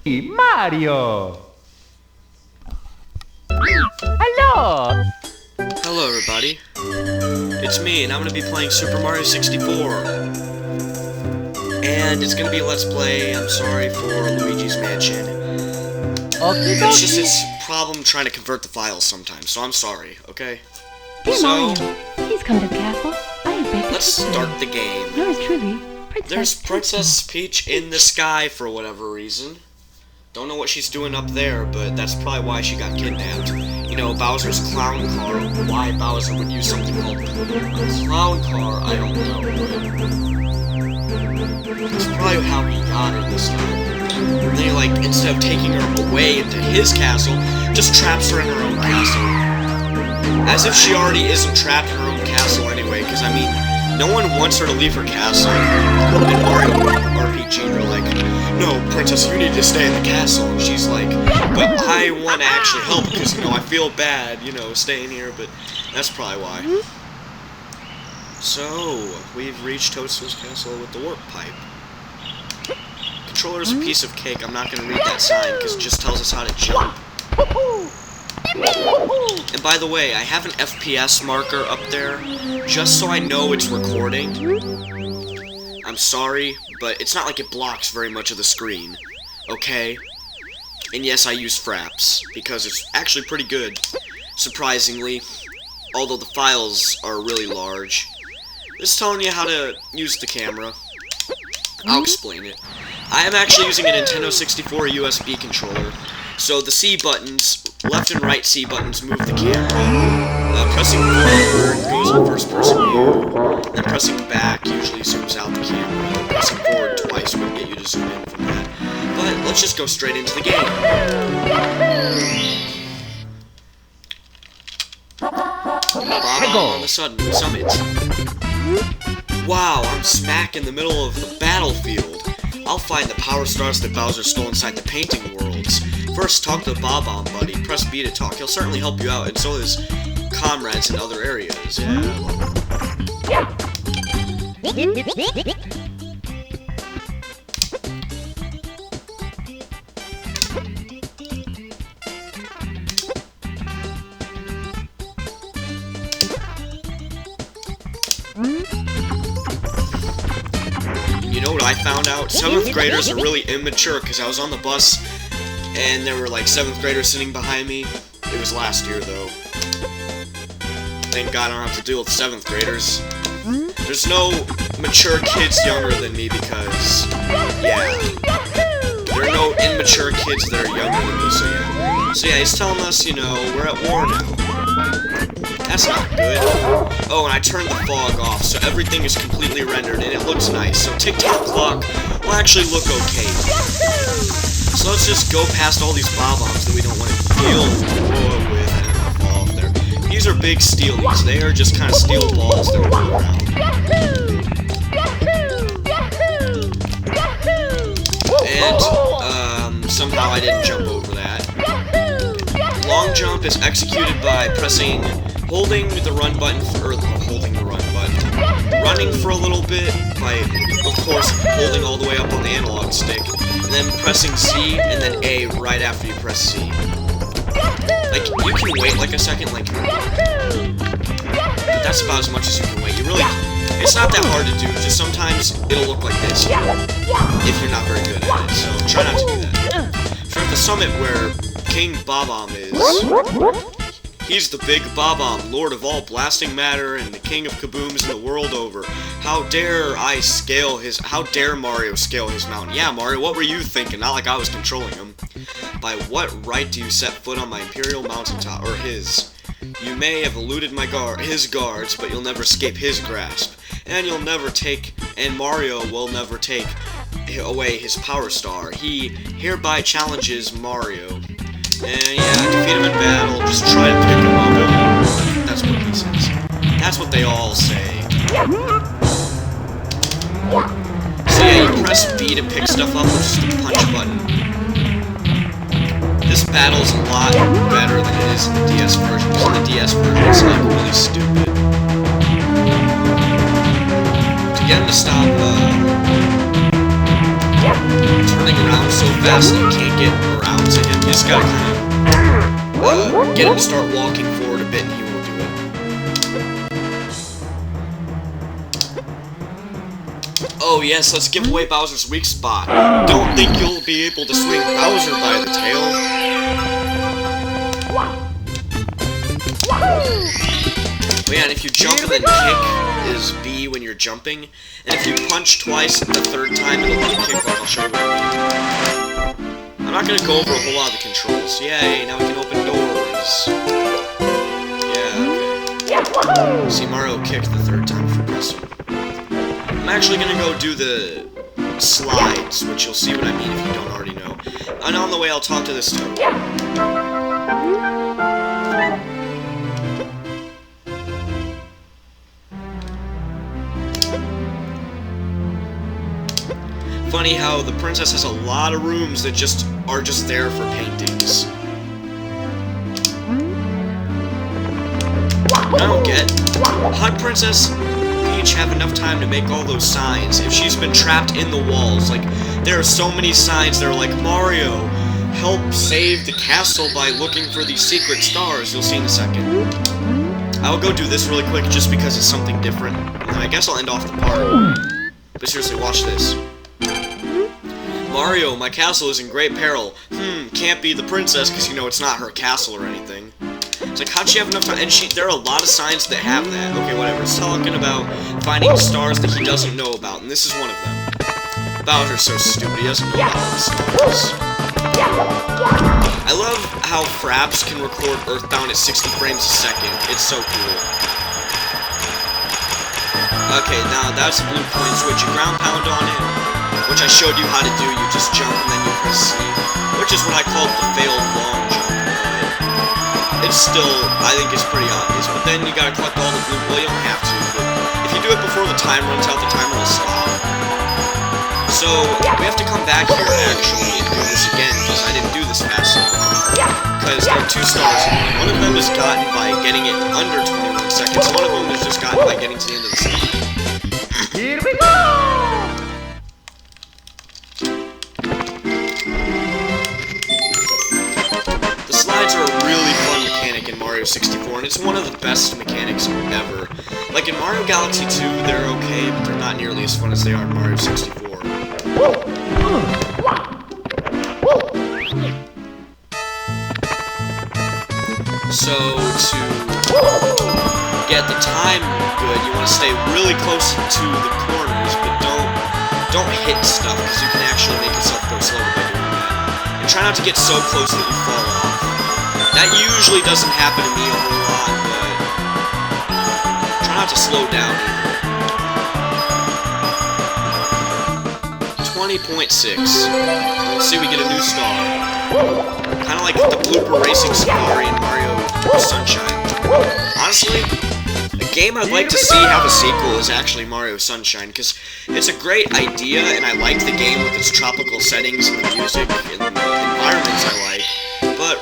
Mario! Hello! Hello everybody, it's me and I'm going to be playing Super Mario 64. And it's going to be a Let's Play. I'm sorry for Luigi's Mansion. It's just this problem trying to convert the files sometimes, so I'm sorry, okay? Dear Mario, please come to the castle. I beg let's start the game. Yours truly, There's Princess Peach in the sky for whatever reason. Don't know what she's doing up there, but that's probably why she got kidnapped. You know, Bowser's clown car. Why Bowser would use something called a clown car, I don't know, but that's probably how he got her this time. And then he, like, instead of taking her away into his castle, just traps her in her own castle. As if she already isn't trapped in her own castle anyway, because, I mean, no one wants her to leave her castle. And Mario RPG, they're like, no, Princess, you need to stay in the castle. And she's like, but I want to actually help because, you know, I feel bad, you know, staying here, but that's probably why. So, we've reached Toadstool's castle with the warp pipe. Controller's a piece of cake. I'm not going to read that sign because it just tells us how to jump. And by the way, I have an FPS marker up there, just so I know it's recording. I'm sorry, but it's not like it blocks very much of the screen, okay? And yes, I use fraps, because it's actually pretty good, surprisingly, although the files are really large. It's telling you how to use the camera. I'll explain it. I am actually using a Nintendo 64 USB controller. So the C buttons, left and right C buttons, move the camera. Pressing forward goes in first person view. Then pressing back usually zooms out the camera. Pressing forward twice would get you to zoom in from that. But let's just go straight into the game. On the summit. Wow, I'm smack in the middle of the battlefield. I'll find the power stars that Bowser stole inside the painting worlds. First, talk to Bob-omb, buddy. Press B to talk. He'll certainly help you out, and so his comrades in other areas. Yeah. You know what I found out? 7th graders are really immature, because I was on the bus, and there were like 7th graders sitting behind me. It was last year, though. Thank God I don't have to deal with 7th graders. There's no mature kids younger than me because, yeah. There are no immature kids that are younger than me, so yeah. So yeah, he's telling us, you know, we're at war now. That's not good. Oh, and I turned the fog off, so everything is completely rendered, and it looks nice. So tick-tock clock will actually look okay. So let's just go past all these bob-ombs that we don't want to deal with and fall off there. These are big steelies. They are just kind of steel balls that roll around. And, somehow I didn't jump over that. Long jump is executed by holding the run button, running for a little bit by, of course, holding all the way up on the analog stick, and then pressing Z and then A right after you press Z. Like, you can wait like a second, like, but that's about as much as you can wait. It's not that hard to do, just sometimes it'll look like this, if you're not very good at it, so try not to do that. If you're at the summit where King Bob-omb is, he's the big Bob-omb, lord of all blasting matter and the king of kabooms in the world over. How dare Mario scale his mountain? Yeah, Mario, what were you thinking? Not like I was controlling him. By what right do you set foot on my imperial mountaintop, or his? You may have eluded his guards, but you'll never escape his grasp. And Mario will never take away his power star. He hereby challenges Mario. And yeah, defeat him in battle, just try to pick him up. That's what he says. That's what they all say. So yeah, you press B to pick stuff up, which is the punch button. This battle's a lot better than it is in the DS version, because in the DS version it's like really stupid. To get him to stop turning around so fast that you can't get around to him. You just gotta kind of get him to start walking forward a bit and he will do it. Oh yes, let's give away Bowser's weak spot. Don't think you'll be able to swing Bowser by the tail. But yeah, and if you jump and then kick is B when you're jumping, and if you punch twice the third time it'll be kick, like I'll show you what I mean. I'm not gonna go over a whole lot of the controls. Yay, now we can open doors. Yeah, okay. See, Mario kicked the third time if you press him. I'm actually gonna go do the slides, which you'll see what I mean if you don't already know. And on the way I'll talk to this toad. Funny how the princess has a lot of rooms that are just there for paintings. I don't get. How'd Princess Peach have enough time to make all those signs if she's been trapped in the walls? Like, there are so many signs that are like, Mario, help save the castle by looking for these secret stars. You'll see in a second. I'll go do this really quick just because it's something different. And I guess I'll end off the part. But seriously, watch this. Mario, my castle is in great peril. Can't be the princess because you know it's not her castle or anything. It's like, how'd she have enough time? And there are a lot of signs that have that. Okay, whatever. It's talking about finding stars that he doesn't know about, and this is one of them. Bowser's so stupid, he doesn't know about all the stars. I love how Fraps can record Earthbound at 60 frames a second. It's so cool. Okay, now that's a blue coin switch. You ground pound on it, which I showed you how to do. You just jump and then you press C, which is what I called the failed long jump. It's still, I think it's pretty obvious, but then you gotta collect all the blue, well, you don't have to, but if you do it before the time runs out, the timer will stop. So, we have to come back here, actually, and do this again, because I didn't do this fast enough. Because there are 2 stars. One of them is gotten by getting it under 21 seconds, one of them is just gotten by getting to the end of the slide. Here we go! The slides are a really fun mechanic in Mario 64, and it's one of the best mechanics ever. Like in Mario Galaxy 2, they're okay, but they're not nearly as fun as they are in Mario 64. So, to get the time good, you want to stay really close to the corners, but don't hit stuff, because you can actually make yourself go slower by doing that. And try not to get so close that you fall off. That usually doesn't happen to me a whole lot, but try not to slow down either. 20.6. Let's see, we get a new star. Kind of like the blooper racing safari in Mario Sunshine. Honestly, a game I'd like to see have a sequel is actually Mario Sunshine, because it's a great idea, and I like the game with its tropical settings and the music and the environments I like, but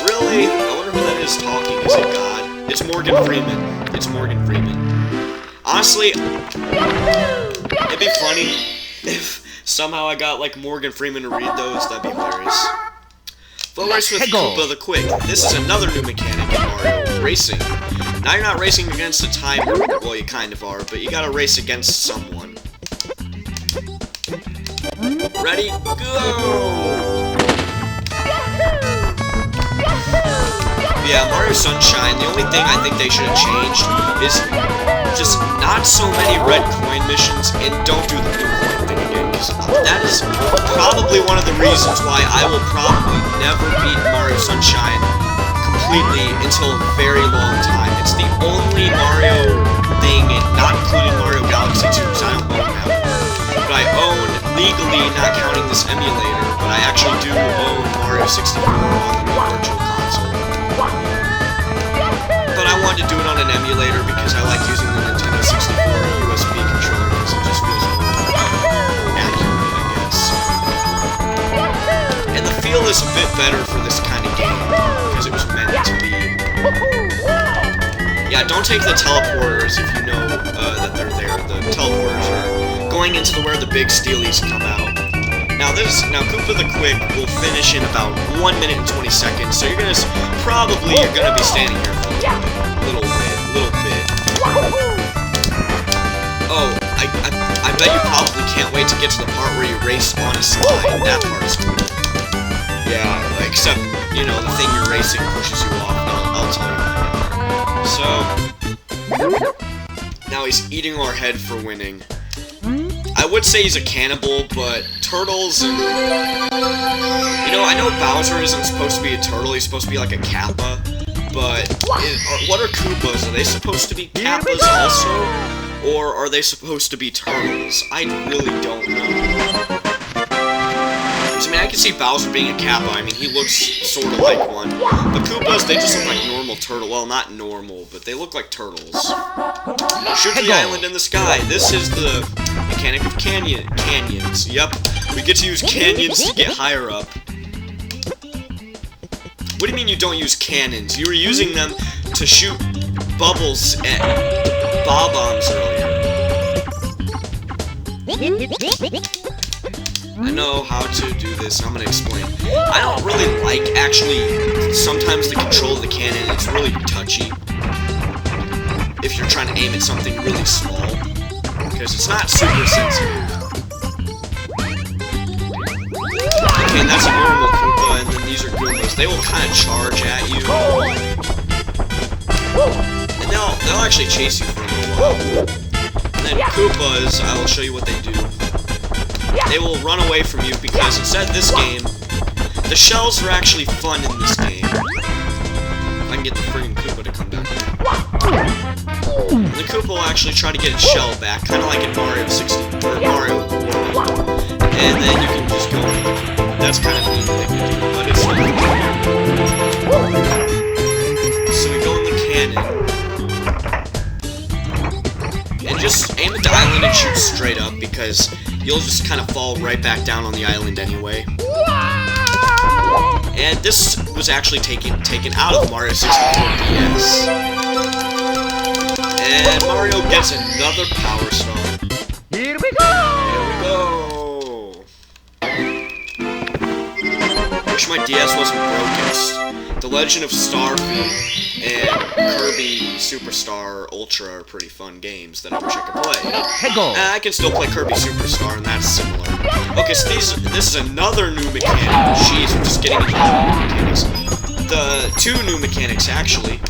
really, I wonder who that is talking. Is it God? It's Morgan Freeman. It's Morgan Freeman. Honestly, it'd be funny if somehow I got, like, Morgan Freeman to read those. That'd be hilarious. Full Race with Koopa the Quick. This is another new mechanic in Mario Racing. Now you're not racing against a timer. Well, you kind of are, but you gotta race against someone. Ready? Go! Yeah, Mario Sunshine, the only thing I think they should have changed is just not so many red coin missions, and don't do the blue coin thing again, because that is probably one of the reasons why I will probably never beat Mario Sunshine completely until a very long time. It's the only Mario thing, not including Mario Galaxy 2, because I don't own that one. But I own, legally, not counting this emulator, but I actually do own Mario 64 on the Virtual Console. But I wanted to do it on an emulator because I like using the Nintendo 64 USB controller because it just feels more accurate, I guess. And the feel is a bit better for this kind of game because it was meant to be. Yeah, don't take the teleporters if you know that they're there. The teleporters are going into where the big steelies come out. Now Koopa the Quick will finish in about 1 minute and 20 seconds, so you're gonna be standing here for a little bit. Oh, I bet you probably can't wait to get to the part where you race on a slide. That part is cool. Yeah, except, you know, the thing you're racing pushes you off. I'll tell you that. So, now he's eating our head for winning. I would say he's a cannibal, but turtles and... You know, I know Bowser isn't supposed to be a turtle, he's supposed to be like a Kappa, but what are Koopas? Are they supposed to be Kappas also? Or are they supposed to be turtles? I really don't know. I mean, I can see Bowser being a Kappa. I mean, he looks sort of like one. But Koopas, they just look like normal turtle. Well, not normal, but they look like turtles. Shoot the island in the sky. This is the mechanic of canyons. Yep, we get to use canyons to get higher up. What do you mean you don't use cannons? You were using them to shoot bubbles at bob-ombs earlier. I know how to do this, and I'm gonna explain. I don't really like, actually, sometimes the control of the cannon, it's really touchy. If you're trying to aim at something really small. Because it's not super sensitive. Okay, and that's a normal Koopa, and then these are Goombas. They will kind of charge at you. And they'll actually chase you for a little while. And then Koopas, I will show you what they do. They will run away from you because instead of this game, the shells are actually fun in this game. If I can get the friggin' Koopa to come down here. And the Koopa will actually try to get its shell back, kind of like in Mario 60 or Mario World. And then you can just go. That's kind of a neat thing to do, but it's not. So we go in the cannon. And just aim at the island and shoot straight up because you'll just kind of fall right back down on the island anyway. And this was actually taken out of Mario 64 DS. And Mario gets another Power Star. Here we go! Here we go! Wish my DS wasn't broken. The Legend of Starfy and Kirby Superstar Ultra are pretty fun games that I wish I could play. I can still play Kirby Superstar, and that's similar. Okay, so this is another new mechanic. Jeez, we're just getting into new mechanics. The two new mechanics, actually.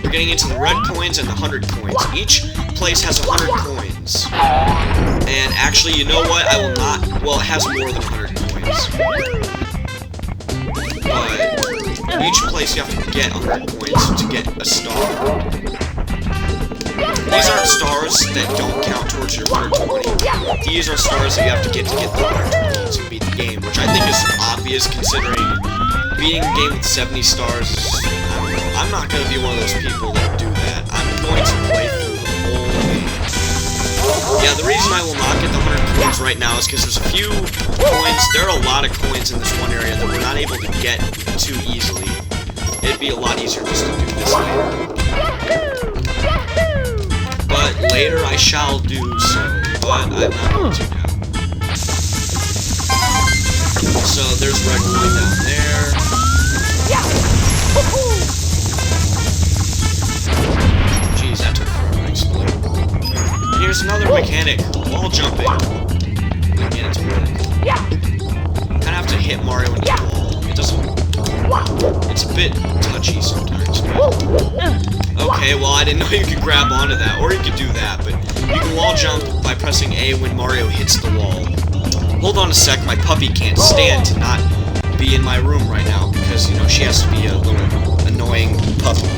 We're getting into the red coins and the 100 coins. Each place has 100 coins. And actually, you know what? I will not... Well, it has more than 100 coins. But each place you have to get 100 coins to get a star. These aren't stars that don't count towards your 120. These are stars that you have to get the 120 to beat the game, which I think is obvious considering beating a game with 70 stars is, I'm not going to be one of those people that do that. I'm going to play through the whole game. Yeah, the reason I will not get the 100 coins right now is because there's a few coins, there are a lot of coins in this one area that we're not able to get too easily. It'd be a lot easier just to do this later. But later I shall do so, but I'm not going to now. So there's red coin down there. Jeez, that took forever to explode. And here's another mechanic, wall jumping. Again, it's kind of have to hit Mario into the wall. It doesn't... It's a bit touchy sometimes. Okay, well I didn't know you could grab onto that, or you could do that, but you can wall jump by pressing A when Mario hits the wall. Hold on a sec, my puppy can't stand to not be in my room right now, because, you know, she has to be a little annoying puppy.